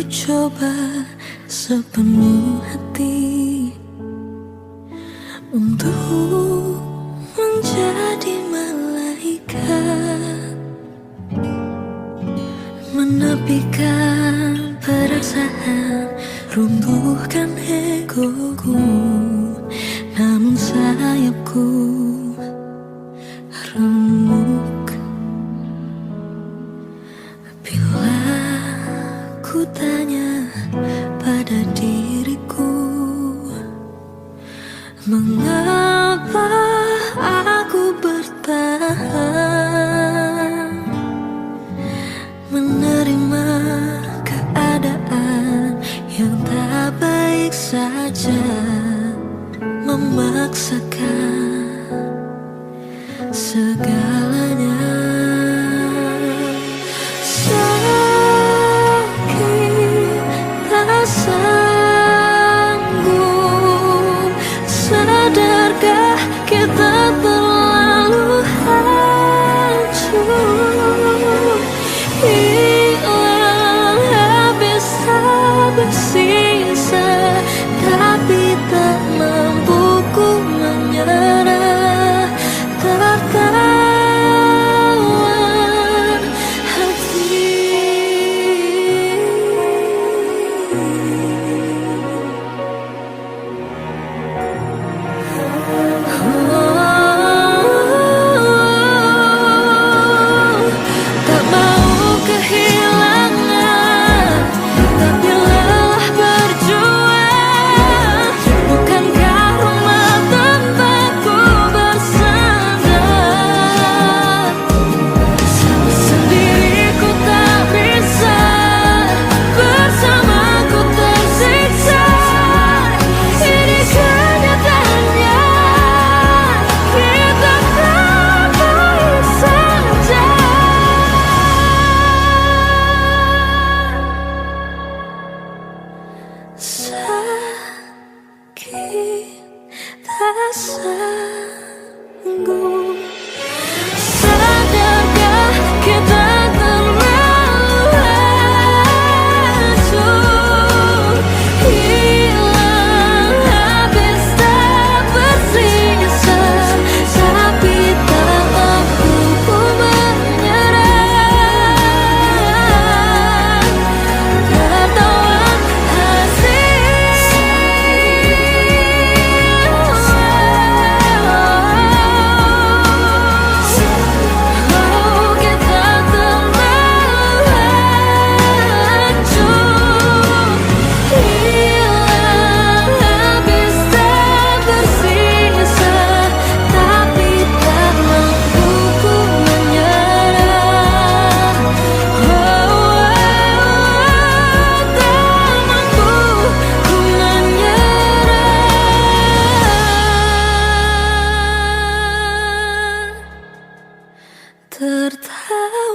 coba sepenuh hati untuk menjadi malaikat, menepikan perasaan, runtuhkan egoku. Namun sayapku remuk bila ku tanya pada diriku, mengapa aku bertahan menerima keadaan yang tak baik saja, memaksakan segalanya. Sakit tak sanggup, sadarkah kita terlalu hancur, hilang habis tak bersisa, tapi tak mampu ku menyerah, tertawan hati. Tak mau kehilangan, tapi lelah berjuang. Bukankah rumah tempatku bersandar? Sendiriku tak bisa, bersamaku tersiksa. Ini kenyataannya, kita tak baik saja. Sakit tak sanggup, sadarkah kita terlalu hancur, hilang habis tak bersisa, tapi tak mampu ku menyerah, tertawan hati. Oh, kita terlalu hancur, hilang habis tak bersisa, tapi tak mampu ku menyerah. Oh, tak mampu ku menyerah, tertawa